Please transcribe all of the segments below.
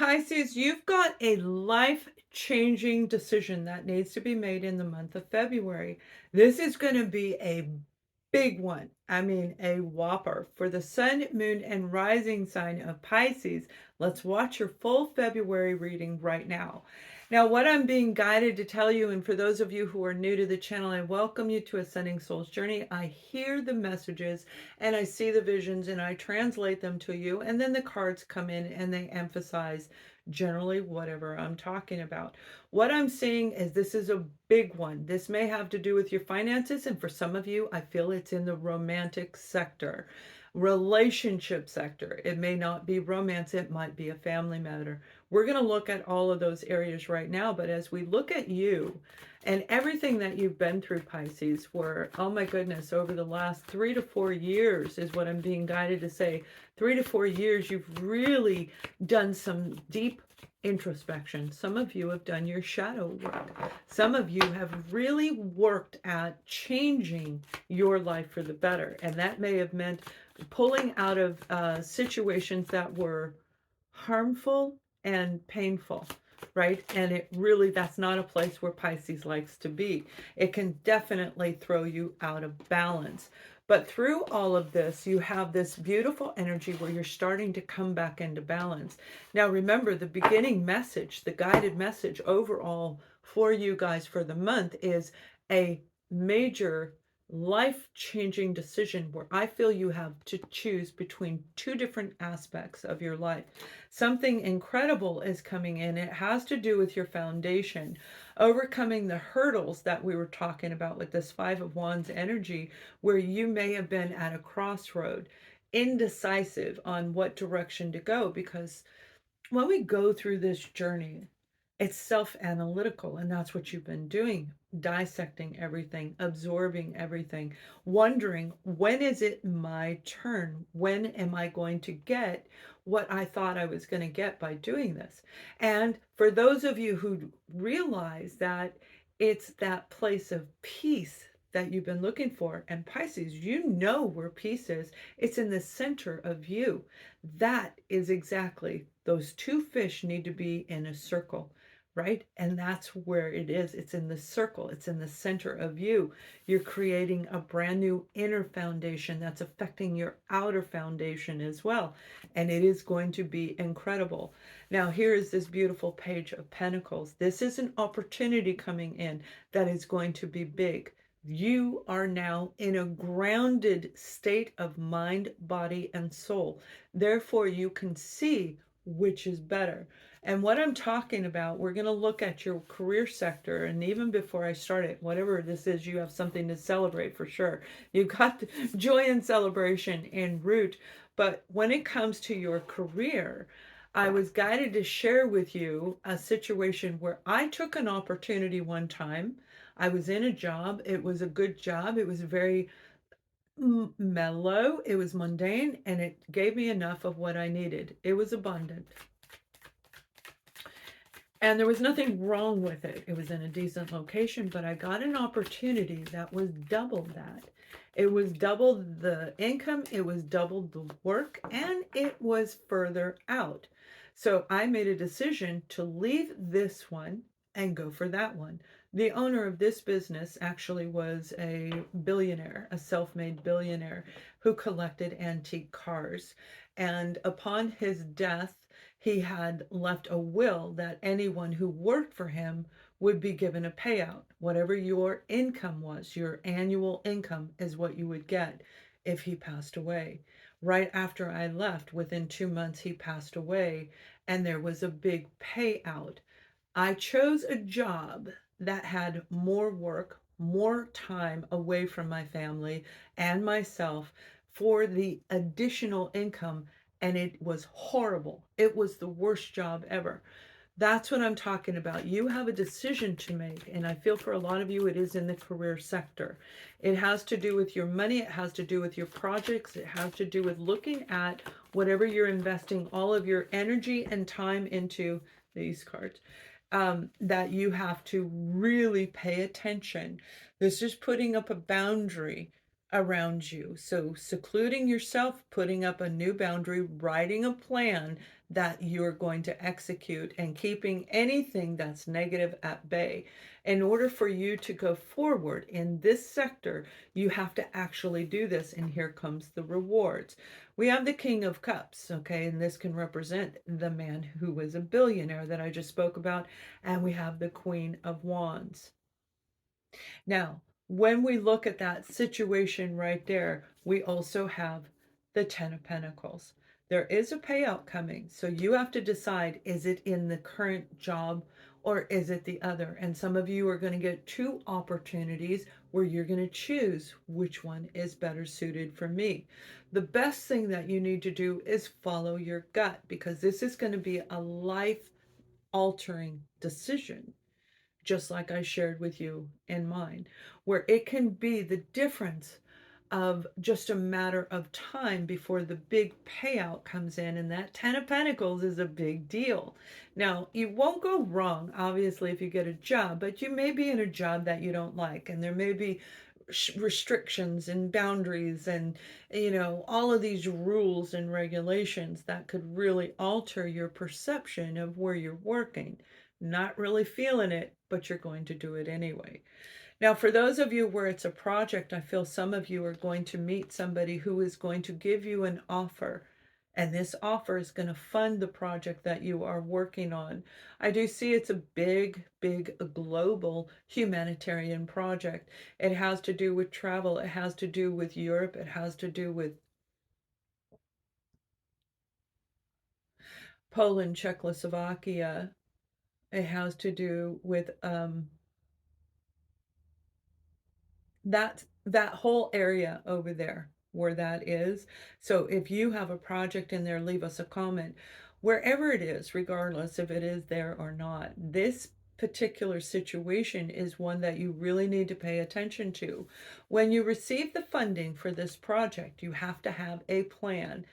Pisces, you've got a life-changing decision that needs to be made in the month of February. This is going to be a big one. I mean, a whopper for the sun, moon, and rising sign of Pisces. Let's watch your full February reading right now. Now, what I'm being guided to tell you, and for those of you who are new to the channel, I welcome you to Ascending Soul's Journey. I hear the messages and I see the visions and I translate them to you, and then the cards come in and they emphasize generally whatever I'm talking about. What I'm seeing is this is a big one. This may have to do with your finances, and for some of you, I feel it's in the romantic sector, relationship sector. It may not be romance, it might be a family matter. We're going to look at all of those areas right now, but as we look at you and everything that you've been through, Pisces, where, oh my goodness, over the last 3 to 4 years is what I'm being guided to say. 3 to 4 years, you've really done some deep introspection. Some of you have done your shadow work. Some of you have really worked at changing your life for the better. And that may have meant pulling out of situations that were harmful and painful, right? And it really, that's not a place where Pisces likes to be. It can definitely throw you out of balance. But through all of this, you have this beautiful energy where you're starting to come back into balance. Now, remember, the beginning message, the guided message overall for you guys for the month is a major life-changing decision where I feel you have to choose between two different aspects of your life. Something incredible is coming in. It has to do with your foundation, overcoming the hurdles that we were talking about with this Five of Wands energy, where you may have been at a crossroad, indecisive on what direction to go, because when we go through this journey, it's self-analytical, and that's what you've been doing, dissecting everything, absorbing everything, wondering, when is it my turn? When am I going to get what I thought I was going to get by doing this? And for those of you who realize that it's that place of peace that you've been looking for, and Pisces, you know where peace is. It's in the center of you. That is exactly, those two fish need to be in a circle, right? And that's where it is. It's in the circle. It's in the center of you. You're creating a brand new inner foundation that's affecting your outer foundation as well. And it is going to be incredible. Now, here is this beautiful Page of Pentacles. This is an opportunity coming in that is going to be big. You are now in a grounded state of mind, body, and soul. Therefore, you can see which is better. And what I'm talking about, we're going to look at your career sector. And even before I start it, whatever this is, you have something to celebrate for sure. You've got joy and celebration en route. But when it comes to your career, I was guided to share with you a situation where I took an opportunity one time. I was in a job. It was a good job. It was very mellow. It was mundane, and it gave me enough of what I needed. It was abundant. And there was nothing wrong with it. It was in a decent location, but I got an opportunity that was double that. It was double the income, it was double the work, and it was further out. So I made a decision to leave this one and go for that one. The owner of this business actually was a billionaire, a self-made billionaire who collected antique cars. And upon his death, he had left a will that anyone who worked for him would be given a payout. Whatever your income was, your annual income is what you would get if he passed away. Right after I left, within 2 months, he passed away, and there was a big payout. I chose a job that had more work, more time away from my family and myself for the additional income, and it was horrible. It was the worst job ever. That's what I'm talking about. You have a decision to make, and I feel for a lot of you it is in the career sector. It has to do with your money, it has to do with your projects, it has to do with looking at whatever you're investing all of your energy and time into, these cards, that you have to really pay attention. This is putting up a boundary around you. So secluding yourself, putting up a new boundary, writing a plan that you're going to execute, and keeping anything that's negative at bay. In order for you to go forward in this sector, you have to actually do this, and here comes the rewards. We have the King of Cups, okay, and this can represent the man who was a billionaire that I just spoke about, and we have the Queen of Wands. Now, when we look at that situation right there, we also have the Ten of Pentacles. There is a payout coming, so you have to decide, is it in the current job or is it the other? And some of you are going to get two opportunities where you're going to choose which one is better suited for me. The best thing that you need to do is follow your gut, because this is going to be a life altering decision, just like I shared with you in mine, where it can be the difference of just a matter of time before the big payout comes in. And that Ten of Pentacles is a big deal. Now, you won't go wrong, obviously, if you get a job, but you may be in a job that you don't like, and there may be restrictions and boundaries and, all of these rules and regulations that could really alter your perception of where you're working. Not really feeling it, but you're going to do it anyway. Now, for those of you where it's a project, I feel some of you are going to meet somebody who is going to give you an offer, and this offer is going to fund the project that you are working on. I do see it's a big, big global humanitarian project. It has to do with travel. It has to do with Europe. It has to do with Poland, Czechoslovakia. It has to do with that whole area over there where that is. So if you have a project in there, leave us a comment. Wherever it is, regardless if it is there or not, this particular situation is one that you really need to pay attention to. When you receive the funding for this project, you have to have a plan.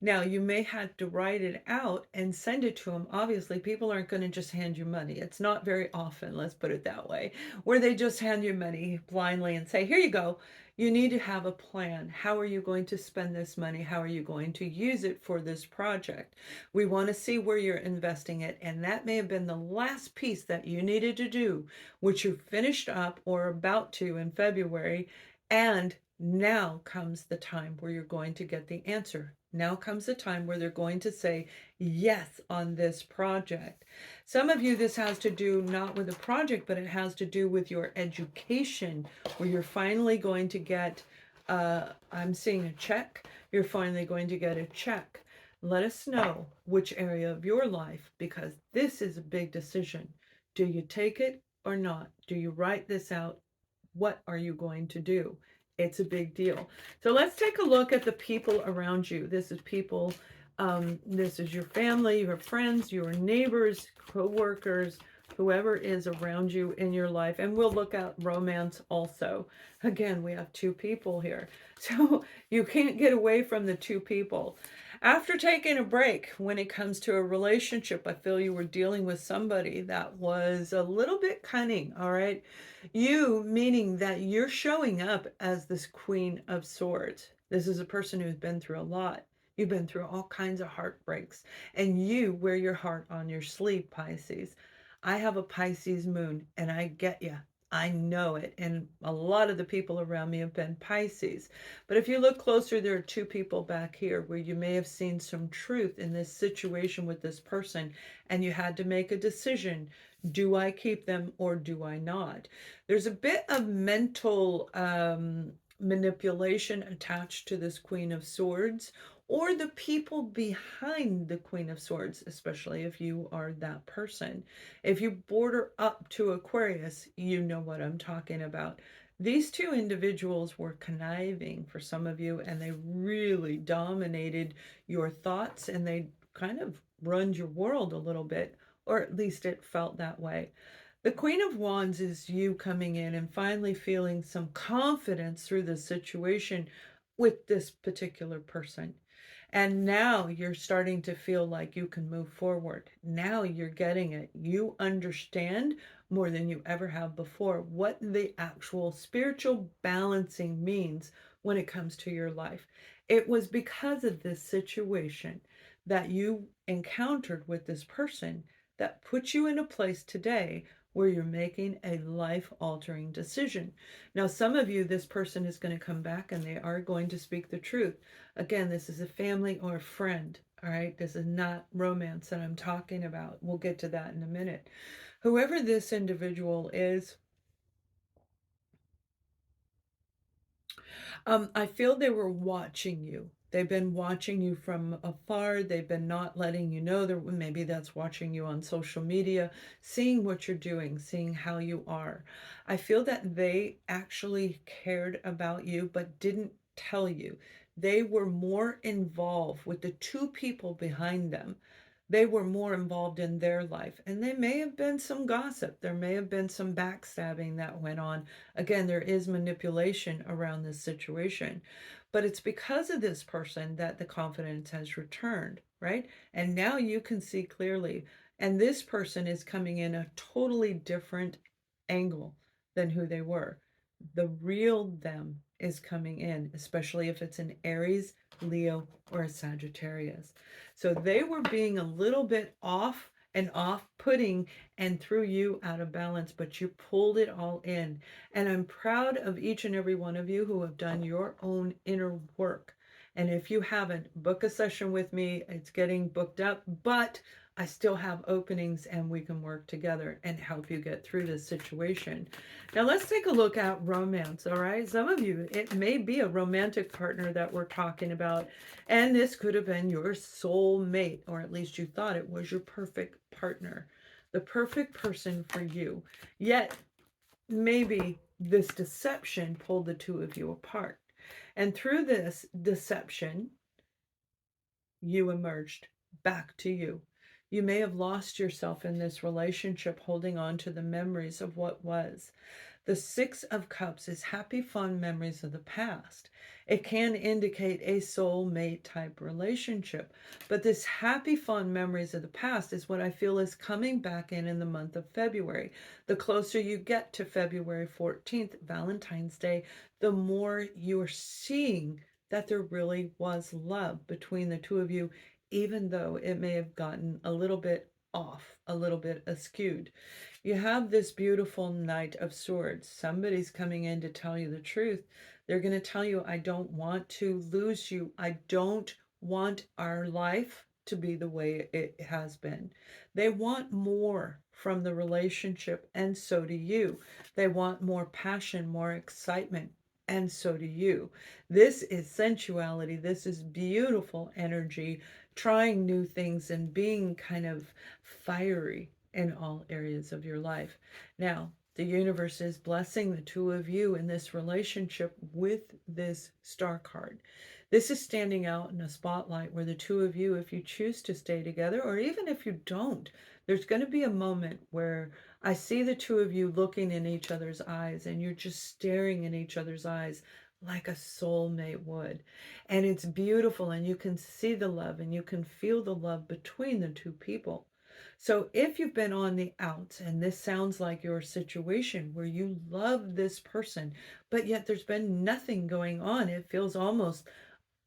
Now, you may have to write it out and send it to them. Obviously, people aren't going to just hand you money. It's not very often, let's put it that way, where they just hand you money blindly and say, here you go. You need to have a plan. How are you going to spend this money? How are you going to use it for this project? We want to see where you're investing it. And that may have been the last piece that you needed to do, which you finished up or about to in February. And now comes the time where you're going to get the answer. Now comes the time where they're going to say yes on this project. Some of you, this has to do not with a project, but it has to do with your education, where you're finally going to get, I'm seeing a check. You're finally going to get a check. Let us know which area of your life, because this is a big decision. Do you take it or not? Do you write this out? What are you going to do? It's a big deal. So let's take a look at the people around you. This is people, this is your family, your friends, your neighbors, co-workers, whoever is around you in your life. And we'll look at romance also. Again, we have two people here. So you can't get away from the two people. After taking a break, when it comes to a relationship, I feel you were dealing with somebody that was a little bit cunning, all right? You, meaning that you're showing up as this Queen of Swords. This is a person who's been through a lot. You've been through all kinds of heartbreaks, and you wear your heart on your sleeve, Pisces. I have a Pisces moon, and I get you. I know it. And a lot of the people around me have been Pisces. But if you look closer, there are two people back here where you may have seen some truth in this situation with this person, and you had to make a decision. Do I keep them or do I not? There's a bit of mental manipulation attached to this Queen of Swords, or the people behind the Queen of Swords, especially if you are that person. If you border up to Aquarius, you know what I'm talking about. These two individuals were conniving for some of you, and they really dominated your thoughts, and they kind of run your world a little bit, or at least it felt that way. The Queen of Wands is you coming in and finally feeling some confidence through the situation with this particular person. And now you're starting to feel like you can move forward. Now you're getting it. You understand more than you ever have before what the actual spiritual balancing means when it comes to your life. It was because of this situation that you encountered with this person that puts you in a place today where you're making a life-altering decision. Now, some of you, this person is going to come back and they are going to speak the truth. Again, this is a family or a friend, all right? This is not romance that I'm talking about. We'll get to that in a minute. Whoever this individual is, I feel they were watching you. They've been watching you from afar. They've been not letting you know. Maybe that's watching you on social media, seeing what you're doing, seeing how you are. I feel that they actually cared about you, but didn't tell you. They were more involved with the two people behind them. They were more involved in their life. And there may have been some gossip. There may have been some backstabbing that went on. Again, there is manipulation around this situation, but it's because of this person that the confidence has returned, right? And now you can see clearly. And this person is coming in a totally different angle than who they were. The real them is coming in, especially if it's an Aries, Leo, or a Sagittarius. So they were being a little bit off and off-putting and threw you out of balance, but you pulled it all in. And I'm proud of each and every one of you who have done your own inner work. And if you haven't, book a session with me. It's getting booked up, but I still have openings and we can work together and help you get through this situation. Now let's take a look at romance, all right? Some of you, it may be a romantic partner that we're talking about, and this could have been your soul mate, or at least you thought it was your perfect partner, the perfect person for you. Yet, maybe this deception pulled the two of you apart. And through this deception, you emerged back to you. You may have lost yourself in this relationship, holding on to the memories of what was. The Six of Cups is happy, fond memories of the past. It can indicate a soulmate type relationship, but this happy, fond memories of the past is what I feel is coming back in the month of February. The closer you get to February 14th, Valentine's Day, the more you're seeing that there really was love between the two of you, even though it may have gotten a little bit off, a little bit askewed. You have this beautiful Knight of Swords. Somebody's coming in to tell you the truth. They're going to tell you, I don't want to lose you. I don't want our life to be the way it has been. They want more from the relationship, and so do you. They want more passion, more excitement, and so do you. This is sensuality. This is beautiful energy, trying new things and being kind of fiery in all areas of your life. Now, the universe is blessing the two of you in this relationship with this star card. This is standing out in a spotlight where the two of you, if you choose to stay together, or even if you don't, there's going to be a moment where I see the two of you looking in each other's eyes, and you're just staring in each other's eyes like a soulmate would. And it's beautiful, and you can see the love and you can feel the love between the two people. So if you've been on the outs, and this sounds like your situation where you love this person, but yet there's been nothing going on, it feels almost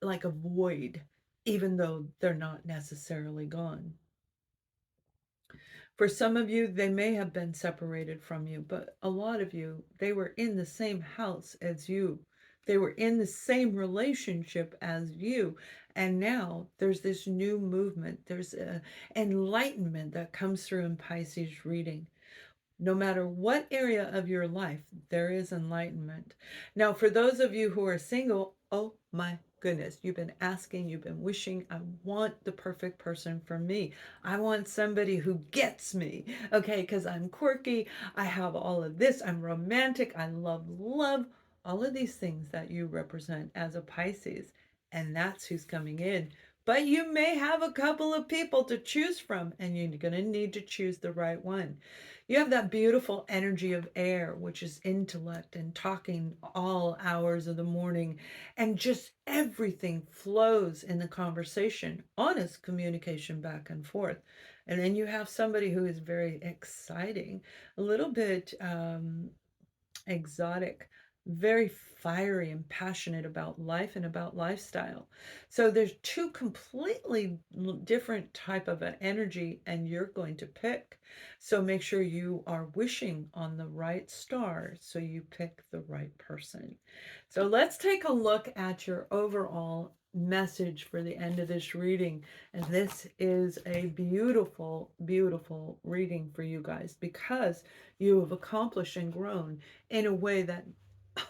like a void, even though they're not necessarily gone. For some of you, they may have been separated from you, but a lot of you, they were in the same house as you. They were in the same relationship as you. And now there's this new movement. There's a enlightenment that comes through in Pisces reading. No matter what area of your life, there is enlightenment. Now, for those of you who are single, oh my goodness, you've been asking, you've been wishing, I want the perfect person for me. I want somebody who gets me, okay? Because I'm quirky, I have all of this, I'm romantic, I love love, all of these things that you represent as a Pisces. And that's who's coming in. But you may have a couple of people to choose from, and you're going to need to choose the right one. You have that beautiful energy of air, which is intellect and talking all hours of the morning, and just everything flows in the conversation, honest communication back and forth. And then you have somebody who is very exciting, a little bit exotic, very fiery and passionate about life and about lifestyle. So there's two completely different type of an energy, and you're going to pick. So make sure you are wishing on the right star so you pick the right person. So let's take a look at your overall message for the end of this reading. And this is a beautiful, beautiful reading for you guys, because you have accomplished and grown in a way that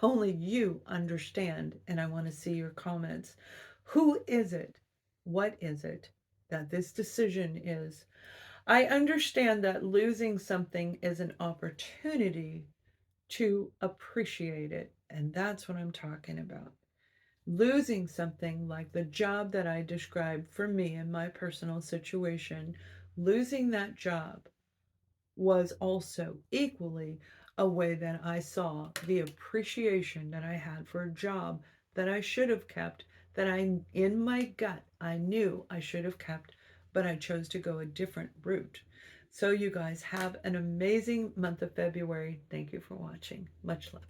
only you understand. And I want to see your comments. Who is it? What is it that this decision is? I understand that losing something is an opportunity to appreciate it. And that's what I'm talking about. Losing something like the job that I described for me in my personal situation, losing that job was also equally a way that I saw the appreciation that I had for a job that I should have kept, that in my gut, I knew I should have kept, but I chose to go a different route. So, you guys have an amazing month of February. Thank you for watching. Much love.